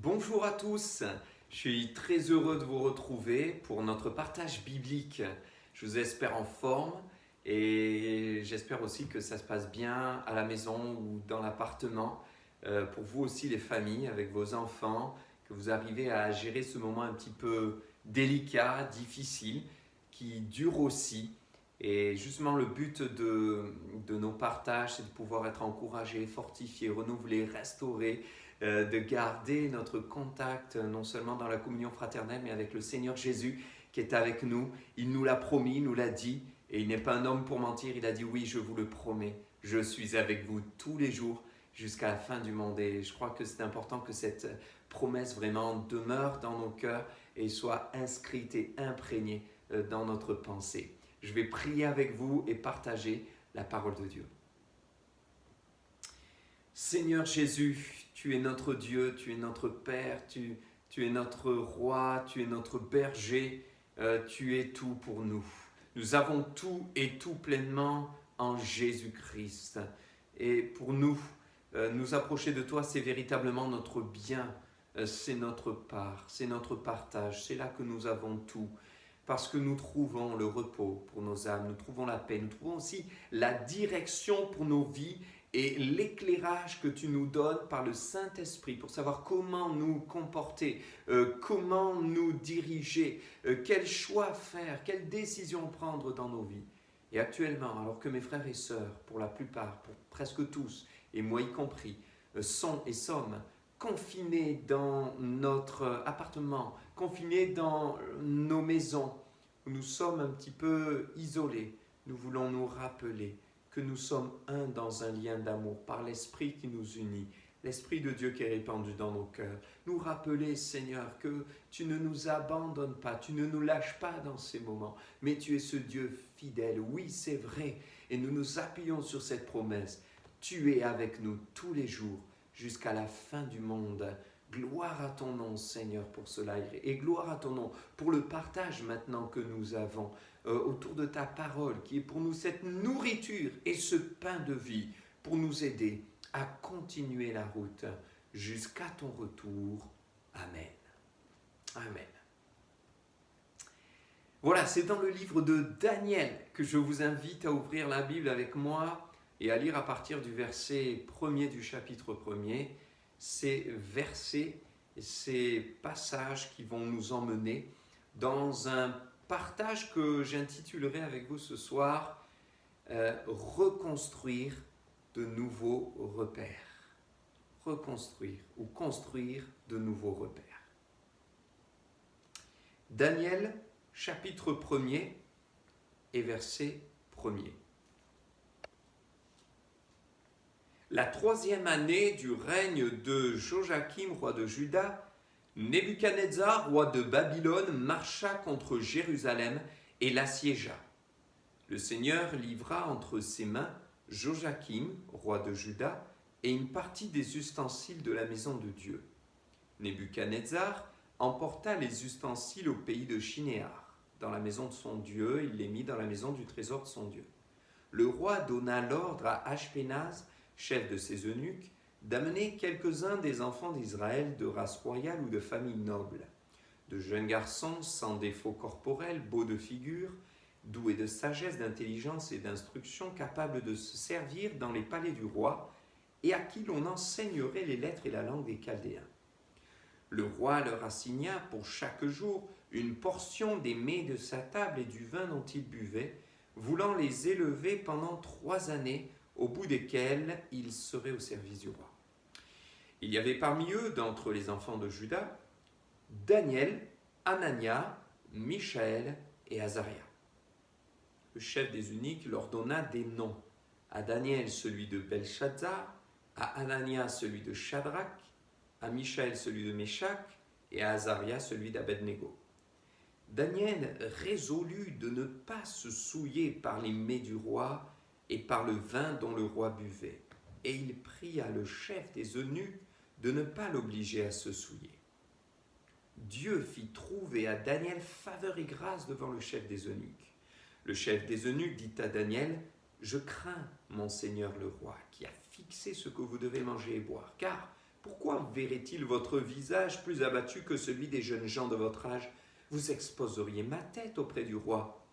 Bonjour à tous, je suis très heureux de vous retrouver pour notre partage biblique. Je vous espère en forme et j'espère aussi que ça se passe bien à la maison ou dans l'appartement. Pour vous aussi les familles avec vos enfants, que vous arrivez à gérer ce moment un petit peu délicat, difficile, qui dure aussi. Et justement le but de nos partages, c'est de pouvoir être encouragés, fortifiés, renouvelés, restaurés, de garder notre contact non seulement dans la communion fraternelle, mais avec le Seigneur Jésus qui est avec nous. Il nous l'a promis, il nous l'a dit, et il n'est pas un homme pour mentir, il a dit oui, je vous le promets, je suis avec vous tous les jours jusqu'à la fin du monde. Et je crois que c'est important que cette promesse vraiment demeure dans nos cœurs et soit inscrite et imprégnée dans notre pensée. Je vais prier avec vous et partager la parole de Dieu. Seigneur Jésus, tu es notre Dieu, tu es notre Père, tu es notre Roi, tu es notre berger, tu es tout pour nous. Nous avons tout et tout pleinement en Jésus-Christ. Et pour nous, nous approcher de toi, c'est véritablement notre bien, c'est notre part, c'est notre partage, c'est là que nous avons tout. Parce que nous trouvons le repos pour nos âmes, nous trouvons la paix, nous trouvons aussi la direction pour nos vies et l'éclairage que tu nous donnes par le Saint-Esprit pour savoir comment nous comporter, comment nous diriger, quels choix faire, quelles décisions prendre dans nos vies. Et actuellement, alors que mes frères et sœurs, pour la plupart, pour presque tous, et moi y compris, sont et sommes confinés dans notre appartement, confinés dans nos maisons, où nous sommes un petit peu isolés, nous voulons nous rappeler que nous sommes un dans un lien d'amour par l'Esprit qui nous unit, l'Esprit de Dieu qui est répandu dans nos cœurs. Nous rappeler, Seigneur, que tu ne nous abandonnes pas, tu ne nous lâches pas dans ces moments, mais tu es ce Dieu fidèle. Oui, c'est vrai, et nous nous appuyons sur cette promesse. Tu es avec nous tous les jours jusqu'à la fin du monde. Gloire à ton nom, Seigneur, pour cela, et gloire à ton nom pour le partage maintenant que nous avons autour de ta parole, qui est pour nous cette nourriture et ce pain de vie pour nous aider à continuer la route jusqu'à ton retour. Amen. Amen. Voilà, c'est dans le livre de Daniel que je vous invite à ouvrir la Bible avec moi et à lire à partir du verset 1er du chapitre 1er. Ces versets, ces passages qui vont nous emmener dans un partage que j'intitulerai avec vous ce soir reconstruire de nouveaux repères. Reconstruire ou construire de nouveaux repères. Daniel, chapitre 1er et verset 1er. La 3e année du règne de Joachim, roi de Juda, Nebuchadnezzar, roi de Babylone, marcha contre Jérusalem et l'assiégea. Le Seigneur livra entre ses mains Joachim, roi de Juda, et une partie des ustensiles de la maison de Dieu. Nebuchadnezzar emporta les ustensiles au pays de Shinéar. Dans la maison de son Dieu, il les mit dans la maison du trésor de son Dieu. Le roi donna l'ordre à Ashpenaz, chef de ses eunuques, d'amener quelques-uns des enfants d'Israël de race royale ou de famille noble, de jeunes garçons sans défaut corporel, beaux de figure, doués de sagesse, d'intelligence et d'instruction, capables de se servir dans les palais du roi, et à qui l'on enseignerait les lettres et la langue des Chaldéens. Le roi leur assigna pour chaque jour une portion des mets de sa table et du vin dont ils buvaient, voulant les élever pendant 3 années, au bout desquelles ils seraient au service du roi. Il y avait parmi eux, d'entre les enfants de Juda, Daniel, Anania, Michaël et Azaria. Le chef des eunuques leur donna des noms. À Daniel celui de Belshazzar, à Anania celui de Shadrach, à Michaël celui de Méshach et à Azaria celui d'Abednego. Daniel résolut de ne pas se souiller par les mets du roi et par le vin dont le roi buvait. Et il pria le chef des eunuques de ne pas l'obliger à se souiller. Dieu fit trouver à Daniel faveur et grâce devant le chef des eunuques. Le chef des eunuques dit à Daniel, « Je crains mon seigneur le roi, qui a fixé ce que vous devez manger et boire, car Pourquoi verrait-il votre visage plus abattu que celui des jeunes gens de votre âge? Vous exposeriez ma tête auprès du roi. »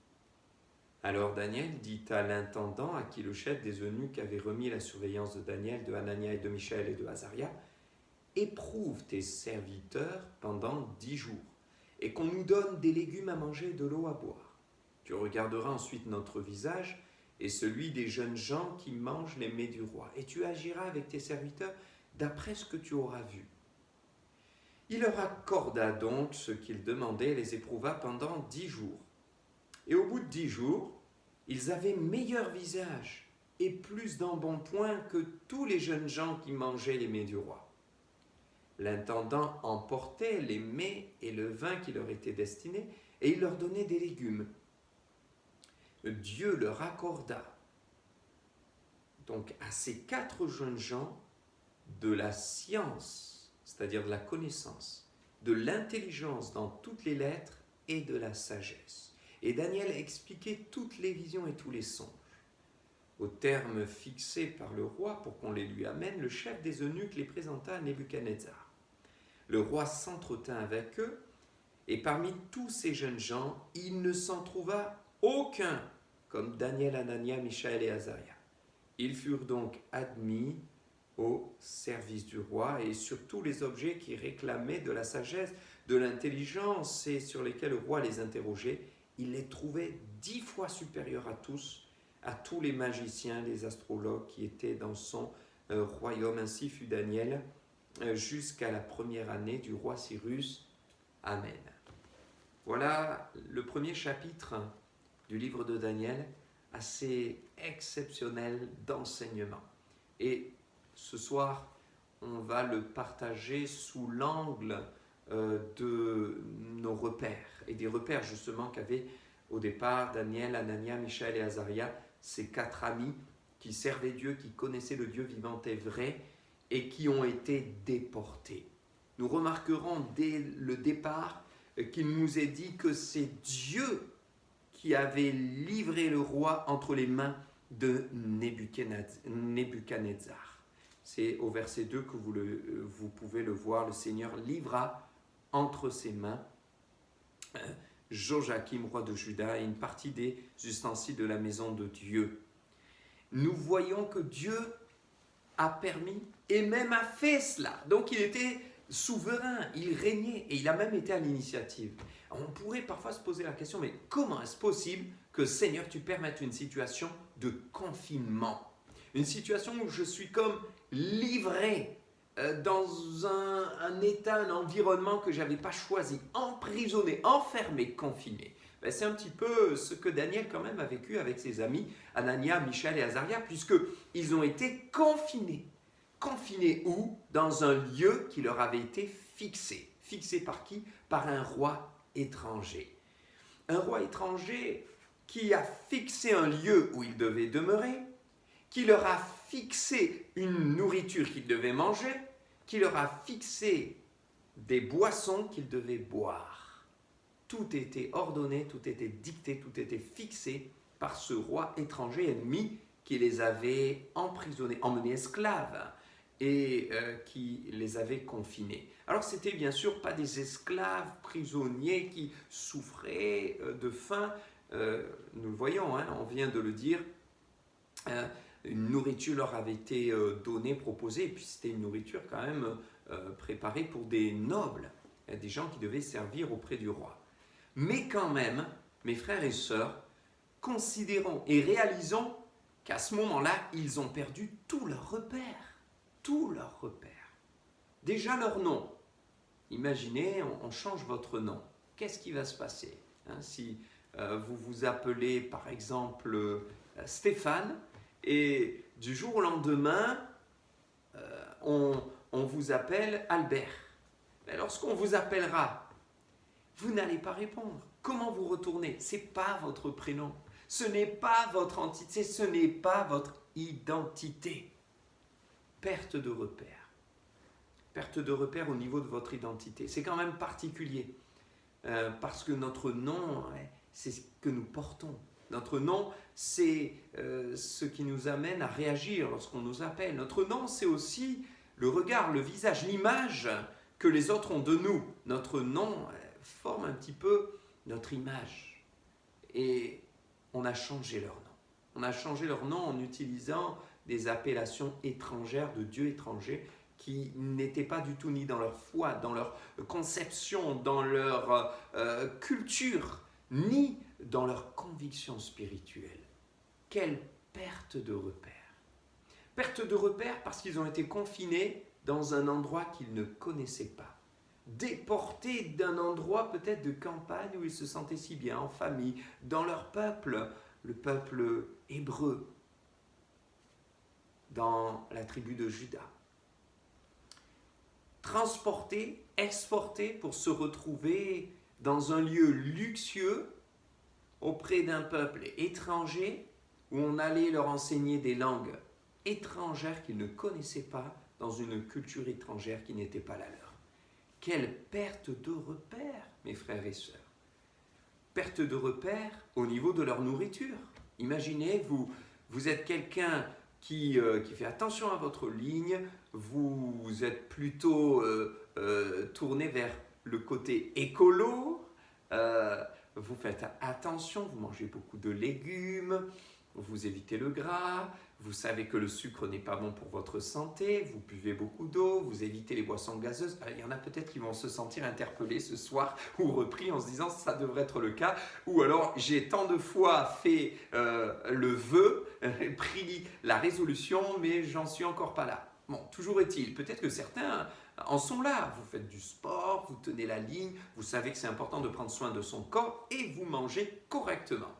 Alors Daniel dit à l'intendant à qui le chef des eunuques avait remis la surveillance de Daniel, de Hanania et de Michaël et de Azaria: « Éprouve tes serviteurs pendant 10 jours, et qu'on nous donne des légumes à manger et de l'eau à boire. Tu regarderas ensuite notre visage et celui des jeunes gens qui mangent les mets du roi, et tu agiras avec tes serviteurs d'après ce que tu auras vu. » Il leur accorda donc ce qu'ils demandaient et les éprouva pendant 10 jours. Et au bout de 10 jours, ils avaient meilleur visage et plus d'embonpoint que tous les jeunes gens qui mangeaient les mets du roi. L'intendant emportait les mets et le vin qui leur étaient destinés, et il leur donnait des légumes. Dieu leur accorda donc à ces 4 jeunes gens de la science, c'est-à-dire de la connaissance, de l'intelligence dans toutes les lettres et de la sagesse. Et Daniel expliquait toutes les visions et tous les songes. Au terme fixé par le roi pour qu'on les lui amène, le chef des eunuques les présenta à Nebuchadnezzar. Le roi s'entretint avec eux, et parmi tous ces jeunes gens, il ne s'en trouva aucun comme Daniel, Hanania, Michaël et Azaria. Ils furent donc admis au service du roi, et sur tous les objets qui réclamaient de la sagesse, de l'intelligence et sur lesquels le roi les interrogeait, il les trouvait 10 fois supérieurs à tous les magiciens, les astrologues qui étaient dans son royaume. Ainsi fut Daniel jusqu'à la première année du roi Cyrus. Amen. Voilà le premier chapitre du livre de Daniel, assez exceptionnel d'enseignement. Et ce soir, on va le partager sous l'angle de nos repères, et des repères justement qu'avaient au départ Daniel, Hanania, Michaël et Azaria, ces 4 amis qui servaient Dieu, qui connaissaient le Dieu vivant et vrai, et qui ont été déportés. Nous remarquerons dès le départ qu'il nous est dit que c'est Dieu qui avait livré le roi entre les mains de Nebuchadnezzar. C'est au verset 2 que vous pouvez le voir. Le Seigneur livra entre ses mains Joachim, roi de Juda, et une partie des ustensiles de la maison de Dieu. Nous voyons que Dieu a permis et même a fait cela. Donc il était souverain, il régnait, et il a même été à l'initiative. On pourrait parfois se poser la question, mais comment est-ce possible que Seigneur, tu permettes une situation de confinement? Une situation où je suis comme livré dans un état, un environnement que je n'avais pas choisi, emprisonné, enfermé, confiné. C'est un petit peu ce que Daniel quand même a vécu avec ses amis Hanania, Michaël et Azaria, puisqu'ils ont été confinés. Confinés où? Dans un lieu qui leur avait été fixé. Fixé par qui? Par un roi étranger. Un roi étranger qui a fixé un lieu où ils devaient demeurer, qui leur a fixé une nourriture qu'ils devaient manger, qui leur a fixé des boissons qu'ils devaient boire. Tout était ordonné, tout était dicté, tout était fixé par ce roi étranger ennemi qui les avait emprisonnés, emmenés esclaves et qui les avait confinés. Alors c'était bien sûr pas des esclaves prisonniers qui souffraient de faim, nous le voyons, on vient de le dire, une nourriture leur avait été donnée, proposée, et puis c'était une nourriture quand même préparée pour des nobles, des gens qui devaient servir auprès du roi. Mais quand même, mes frères et sœurs, considérons et réalisons qu'à ce moment-là, ils ont perdu tous leurs repères. Tous leurs repères. Déjà leur nom. Imaginez, on change votre nom. Qu'est-ce qui va se passer si vous vous appelez par exemple Stéphane, et du jour au lendemain, on vous appelle Albert. Mais lorsqu'on vous appellera, vous n'allez pas répondre. Comment vous retournez? Ce n'est pas votre prénom. Ce n'est pas votre entité. Ce n'est pas votre identité. Perte de repère. Perte de repère au niveau de votre identité. C'est quand même particulier. Parce que notre nom, c'est ce que nous portons. Notre nom, c'est ce qui nous amène à réagir lorsqu'on nous appelle. Notre nom, c'est aussi le regard, le visage, l'image que les autres ont de nous. Notre nom forme un petit peu notre image. Et on a changé leur nom. On a changé leur nom en utilisant des appellations étrangères, de dieux étrangers, qui n'étaient pas du tout ni dans leur foi, dans leur conception, dans leur culture, ni dans leur conviction spirituelle. Quelle perte de repère! Perte de repère parce qu'ils ont été confinés dans un endroit qu'ils ne connaissaient pas. Déportés d'un endroit peut-être de campagne où ils se sentaient si bien, en famille, dans leur peuple, le peuple hébreu, dans la tribu de Juda. Transportés, exportés pour se retrouver dans un lieu luxueux auprès d'un peuple étranger où on allait leur enseigner des langues étrangères qu'ils ne connaissaient pas dans une culture étrangère qui n'était pas la leur. Quelle perte de repère, mes frères et sœurs. Perte de repère au niveau de leur nourriture. Imaginez, vous êtes quelqu'un qui fait attention à votre ligne, vous êtes plutôt tourné vers le côté écolo, vous faites attention, vous mangez beaucoup de légumes, vous évitez le gras, vous savez que le sucre n'est pas bon pour votre santé, vous buvez beaucoup d'eau, vous évitez les boissons gazeuses. Il y en a peut-être qui vont se sentir interpellés ce soir ou repris en se disant ça devrait être le cas. Ou alors j'ai tant de fois fait le vœu, pris la résolution, mais j'en suis encore pas là. Bon, toujours est-il, peut-être que certains en sont là. Vous faites du sport, vous tenez la ligne, vous savez que c'est important de prendre soin de son corps et vous mangez correctement.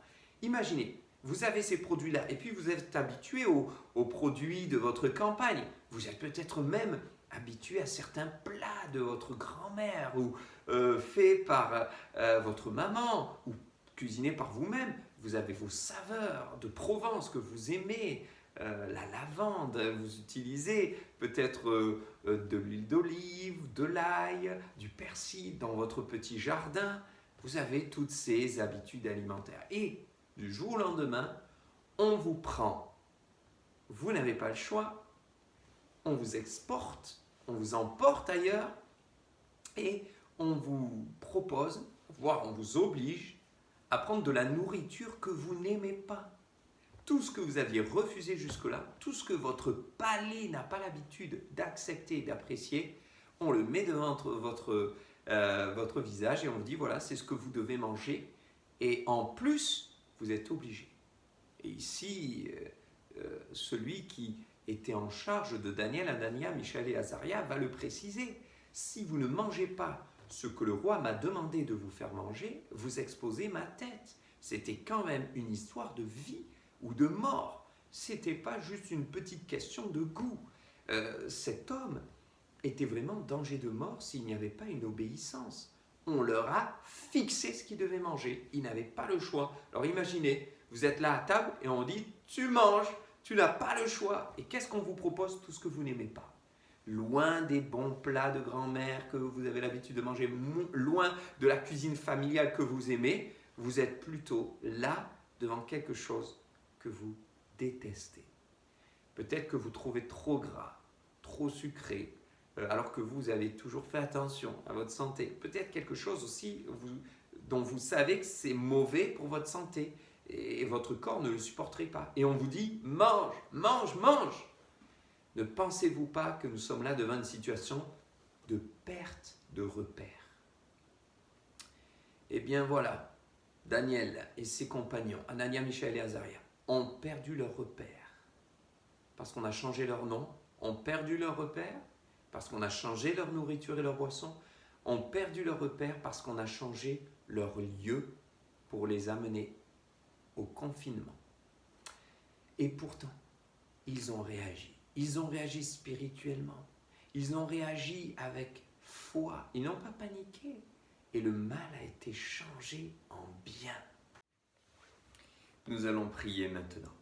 Imaginez, vous avez ces produits-là et puis vous êtes habitué aux produits de votre campagne. Vous êtes peut-être même habitué à certains plats de votre grand-mère ou faits par votre maman ou cuisinés par vous-même. Vous avez vos saveurs de Provence que vous aimez, la lavande, vous utilisez peut-être de l'huile d'olive, de l'ail, du persil dans votre petit jardin. Vous avez toutes ces habitudes alimentaires. Et du jour au lendemain, on vous prend. Vous n'avez pas le choix. On vous exporte, on vous emporte ailleurs et on vous propose, voire on vous oblige à prendre de la nourriture que vous n'aimez pas. Tout ce que vous aviez refusé jusque-là, tout ce que votre palais n'a pas l'habitude d'accepter et d'apprécier, on le met devant votre visage et on vous dit voilà, c'est ce que vous devez manger. Et en plus, vous êtes obligé. Et ici, celui qui était en charge de Daniel, Anania, Michaël et Azaria va le préciser. Si vous ne mangez pas ce que le roi m'a demandé de vous faire manger, vous exposez ma tête. C'était quand même une histoire de vie ou de mort. C'était pas juste une petite question de goût. Cet homme était vraiment en danger de mort s'il n'y avait pas une obéissance. On leur a fixé ce qu'ils devaient manger. Ils n'avaient pas le choix. Alors imaginez, vous êtes là à table et on dit « tu manges, tu n'as pas le choix ». Et qu'est-ce qu'on vous propose? Tout ce que vous n'aimez pas. Loin des bons plats de grand-mère que vous avez l'habitude de manger, loin de la cuisine familiale que vous aimez, vous êtes plutôt là devant quelque chose que vous détestez. Peut-être que vous trouvez trop gras, trop sucré, alors que vous avez toujours fait attention à votre santé. Peut-être quelque chose aussi dont vous savez que c'est mauvais pour votre santé et votre corps ne le supporterait pas. Et on vous dit, mange, mange, mange. Ne pensez-vous pas que nous sommes là devant une situation de perte de repères? Eh bien voilà, Daniel et ses compagnons, Anania, Michaël et Azaria, ont perdu leur repère parce qu'on a changé leur nom, ont perdu leur repère parce qu'on a changé leur nourriture et leur boisson, ont perdu leur repère parce qu'on a changé leur lieu pour les amener au confinement. Et pourtant, ils ont réagi. Ils ont réagi spirituellement. Ils ont réagi avec foi. Ils n'ont pas paniqué. Et le mal a été changé en bien. Nous allons prier maintenant.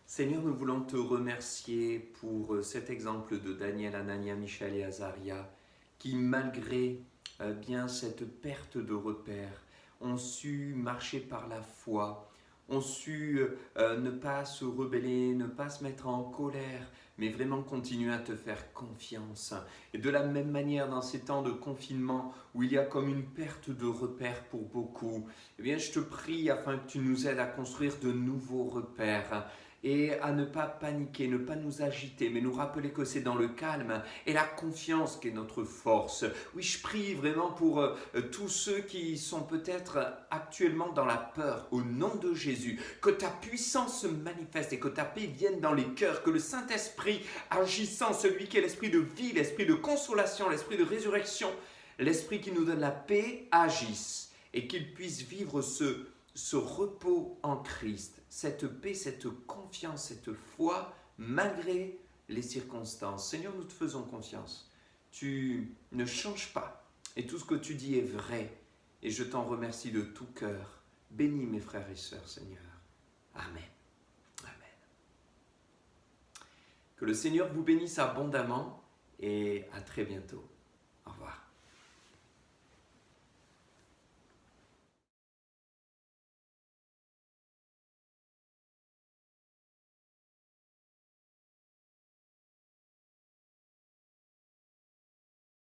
Seigneur, nous voulons te remercier pour cet exemple de Daniel, Anania, Michaël et Azaria qui, malgré bien cette perte de repères, ont su marcher par la foi, ont su ne pas se rebeller, ne pas se mettre en colère mais vraiment continuer à te faire confiance. Et de la même manière, dans ces temps de confinement où il y a comme une perte de repères pour beaucoup, eh bien, je te prie afin que tu nous aides à construire de nouveaux repères et à ne pas paniquer, ne pas nous agiter, mais nous rappeler que c'est dans le calme et la confiance qu'est notre force. Oui, je prie vraiment pour tous ceux qui sont peut-être actuellement dans la peur, au nom de Jésus, que ta puissance se manifeste et que ta paix vienne dans les cœurs, que le Saint-Esprit agissant, celui qui est l'esprit de vie, l'esprit de consolation, l'esprit de résurrection, l'esprit qui nous donne la paix, agisse et qu'il puisse vivre ce repos en Christ, cette paix, cette confiance, cette foi, malgré les circonstances. Seigneur, nous te faisons confiance. Tu ne changes pas et tout ce que tu dis est vrai et je t'en remercie de tout cœur. Bénis mes frères et sœurs, Seigneur. Amen. Amen. Que le Seigneur vous bénisse abondamment et à très bientôt.